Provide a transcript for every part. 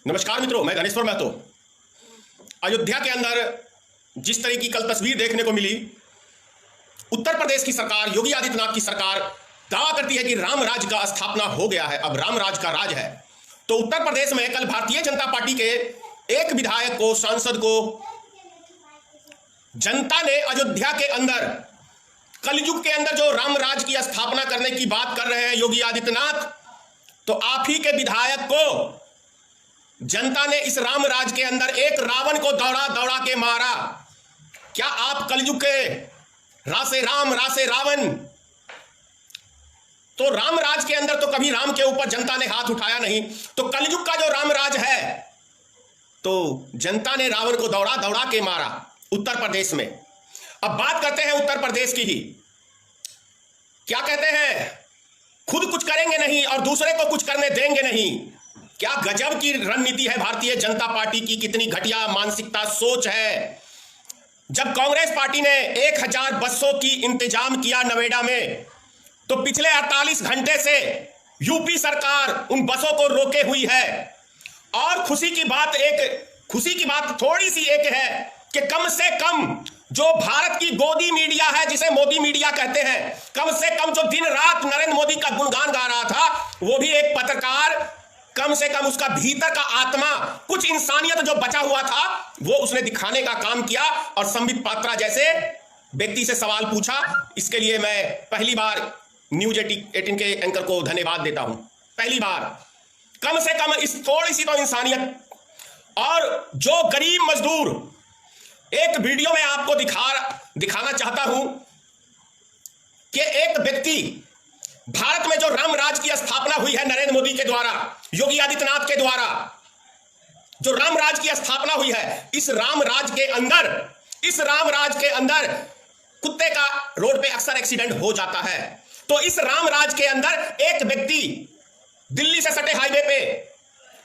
नमस्कार मित्रों, मैं गणेश्वर महतो। अयोध्या के अंदर जिस तरह की कल तस्वीर देखने को मिली, उत्तर प्रदेश की सरकार, योगी आदित्यनाथ की सरकार दावा करती है कि राम राज का स्थापना हो गया है, अब राम राज का राज है। तो उत्तर प्रदेश में कल भारतीय जनता पार्टी के एक विधायक को, सांसद को, जनता ने अयोध्या के अंदर कलयुग के अंदर जो राम राज की स्थापना करने की बात कर रहे हैं योगी आदित्यनाथ, तो आप ही के विधायक को जनता ने इस राम राज के अंदर एक रावण को दौड़ा दौड़ा के मारा। क्या आप कलयुग के रासे राम रासे रावण? तो राम राज के अंदर तो कभी राम के ऊपर जनता ने हाथ उठाया नहीं, तो कलयुग का जो राम राज है तो जनता ने रावण को दौड़ा दौड़ा के मारा उत्तर प्रदेश में। अब बात करते हैं उत्तर प्रदेश की ही। क्या कहते हैं? खुद कुछ करेंगे नहीं और दूसरे को कुछ करने देंगे नहीं। क्या गजब की रणनीति है भारतीय जनता पार्टी की, कितनी घटिया मानसिकता, सोच है। जब कांग्रेस पार्टी ने 1000 बसों की इंतजाम किया नोएडा में, तो पिछले 48 घंटे से यूपी सरकार उन बसों को रोके हुई है। और खुशी की बात थोड़ी सी एक है कि कम से कम जो भारत की गोदी मीडिया है, जिसे मोदी मीडिया कहते हैं, कम से कम जो दिन रात नरेंद्र मोदी का गुणगान गा रहा था, वो भी एक पत्रकार, कम से कम उसका भीतर का आत्मा, कुछ इंसानियत जो बचा हुआ था, वो उसने दिखाने का काम किया और संबित पात्रा जैसे व्यक्ति से सवाल पूछा। इसके लिए मैं पहली बार न्यूज 18 के एंकर को धन्यवाद देता हूं। पहली बार कम से कम इस थोड़ी सी तो इंसानियत। और जो गरीब मजदूर, एक वीडियो में आपको दिखाना चाहता हूं कि एक व्यक्ति, भारत में जो राम राज की स्थापना हुई है नरेंद्र मोदी के द्वारा, योगी आदित्यनाथ के द्वारा जो राम राज की स्थापना हुई है, इस राम राज के अंदर कुत्ते का रोड पे अक्सर एक्सीडेंट हो जाता है। तो इस राम राज के अंदर एक व्यक्ति दिल्ली से सटे हाईवे पे,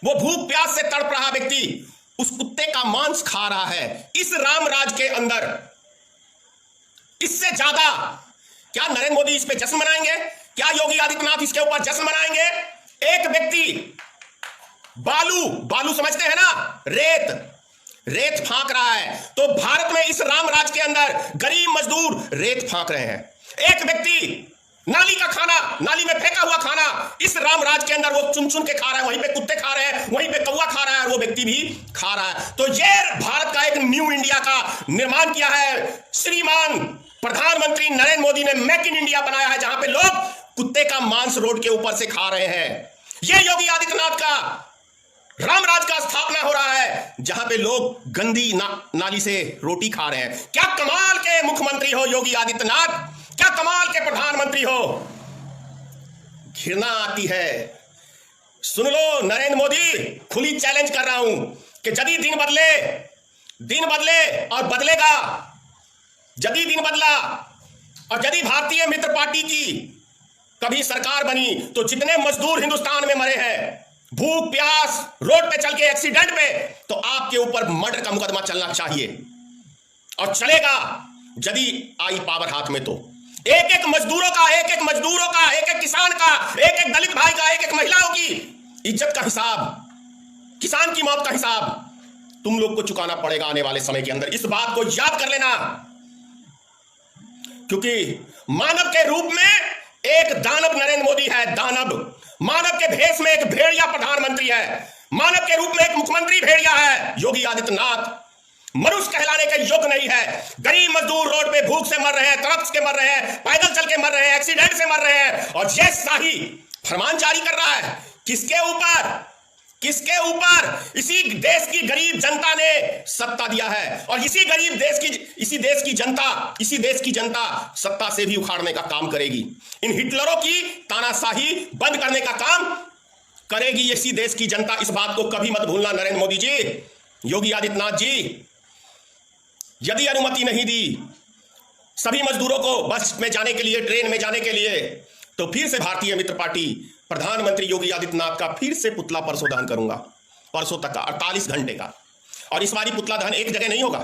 वो भूख प्यास से तड़प रहा व्यक्ति उस कुत्ते का मांस खा रहा है इस राम राज के अंदर। इससे ज्यादा क्या नरेंद्र मोदी इस पे जश्न मनाएंगे? क्या योगी आदित्यनाथ इसके ऊपर जश्न मनाएंगे? एक व्यक्ति बालू समझते हैं ना, रेत फांक रहा है। तो भारत में इस राम राज के अंदर गरीब मजदूर रेत फांक रहे हैं। एक व्यक्ति नाली का खाना, नाली में फेंका हुआ खाना, इस राम राज के अंदर वो चुन चुन के खा रहा है। वहीं पे कुत्ते खा रहे हैं, वहीं पे कौवा खा रहा है, वो व्यक्ति भी खा रहा है। तो ये भारत का एक न्यू इंडिया का निर्माण किया है श्रीमान प्रधानमंत्री नरेंद्र मोदी ने। मेक इन इंडिया बनाया है, जहां पे लोग कुत्ते का मांस रोड के ऊपर से खा रहे हैं। ये योगी आदित्यनाथ का राम राज का स्थापना हो रहा है, जहां पे लोग गंदी नाली से रोटी खा रहे हैं। क्या कमाल के मुख्यमंत्री हो योगी आदित्यनाथ, क्या कमाल के प्रधानमंत्री हो। घृणा आती है। सुन लो नरेंद्र मोदी, खुली चैलेंज कर रहा हूं कि यदि दिन बदले और बदलेगा, यदि दिन बदला और यदि भारतीय मित्र पार्टी की कभी सरकार बनी, तो जितने मजदूर हिंदुस्तान में मरे हैं भूख प्यास, रोड पे चल के एक्सीडेंट में, तो आपके ऊपर मर्डर का मुकदमा चलना चाहिए और चलेगा यदि आई पावर हाथ में। तो एक एक मजदूरों का, एक एक किसान का, एक एक दलित भाई का, एक एक महिलाओं की इज्जत का हिसाब, किसान की मौत का हिसाब तुम लोग को चुकाना पड़ेगा आने वाले समय के अंदर। इस बात को याद कर लेना, क्योंकि मानव के रूप में एक दानव नरेंद्र मोदी है, दानव। मानव के भेष में एक भेड़िया प्रधानमंत्री है, मानव के रूप में एक मुख्यमंत्री भेड़िया है योगी आदित्यनाथ। मनुष्य कहलाने के योग्य नहीं है। गरीब मजदूर रोड पे भूख से मर रहे हैं, तड़प के मर रहे हैं, पैदल चल के मर रहे हैं, एक्सीडेंट से मर रहे हैं, और ये शाही फरमान जारी कर रहा है किसके ऊपर? इसी देश की गरीब जनता ने सत्ता दिया है, और इसी देश की जनता सत्ता से भी उखाड़ने का काम करेगी। इन हिटलरों की तानाशाही बंद करने का काम करेगी इसी देश की जनता। इस बात को कभी मत भूलना नरेंद्र मोदी जी, योगी आदित्यनाथ जी। यदि अनुमति नहीं दी सभी मजदूरों को बस में जाने के लिए, ट्रेन में जाने के लिए, तो फिर से भारतीय मित्र पार्टी प्रधानमंत्री योगी आदित्यनाथ का फिर से पुतला परसों दहन करूंगा, परसों तक का 48 घंटे का। और इस बारी पुतला दहन एक जगह नहीं होगा,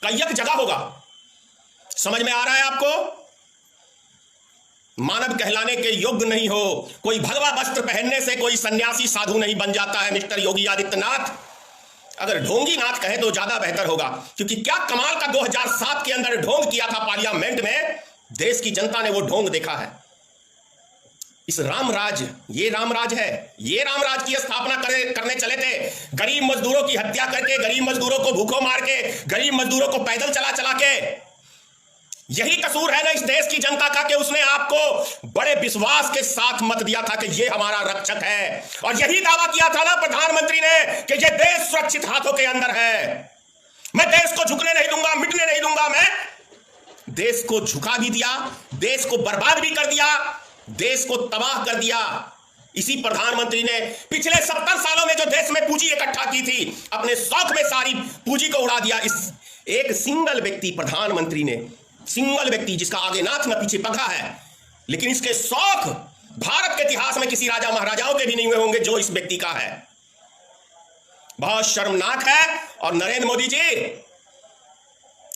कई जगह होगा। समझ में आ रहा है आपको? मानव कहलाने के योग्य नहीं हो, कोई भगवा वस्त्र पहनने से कोई सन्यासी साधु नहीं बन जाता है मिस्टर योगी आदित्यनाथ। अगर ढोंगी नाथ कहे तो ज्यादा बेहतर होगा, क्योंकि क्या कमाल का 2007 के अंदर ढोंग किया था पार्लियामेंट में, देश की जनता ने वो ढोंग देखा है। इस रामराज, ये रामराज है, ये रामराज की स्थापना करने चले थे। गरीब मजदूरों की हत्या करके, गरीब मजदूरों को भूखों मार के, गरीब मजदूरों को पैदल चला चला के। यही कसूर है ना इस देश की जनता का कि उसने आपको बड़े विश्वास के साथ मत दिया था कि ये हमारा रक्षक है, और यही दावा किया था ना प्रधानमंत्री ने कि ये देश सुरक्षित हाथों के अंदर है। मैं देश को झुकने नहीं दूंगा, मिटने नहीं दूंगा। मैं देश को झुका भी दिया, देश को बर्बाद भी कर दिया, देश को तबाह कर दिया। इसी प्रधानमंत्री ने पिछले 70 सालों में जो देश में पूंजी इकट्ठा की थी, अपने शौक में सारी पूंजी को उड़ा दिया। इस एक सिंगल व्यक्ति, प्रधानमंत्री ने, सिंगल व्यक्ति जिसका आगे नाथ न पीछे पंखा है, लेकिन इसके शौक भारत के इतिहास में किसी राजा महाराजाओं के भी नहीं हुए होंगे जो इस व्यक्ति का है। बहुत शर्मनाक है। और नरेंद्र मोदी जी,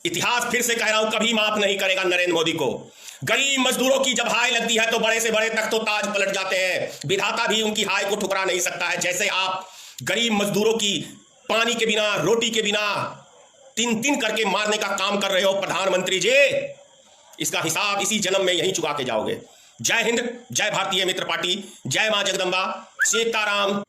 इतिहास फिर से कह रहा हूं, कभी माफ नहीं करेगा नरेंद्र मोदी को। गरीब मजदूरों की जब हाय लगती है तो बड़े से बड़े तख्तो ताज पलट जाते हैं। विधाता भी उनकी हाय को ठुकरा नहीं सकता है। जैसे आप गरीब मजदूरों की पानी के बिना, रोटी के बिना तीन तीन करके मारने का काम कर रहे हो प्रधानमंत्री जी, इसका हिसाब इसी जन्म में यहीं चुका के जाओगे। जय हिंद, जय भारतीय मित्र पार्टी, जय मां जगदंबा, सीताराम।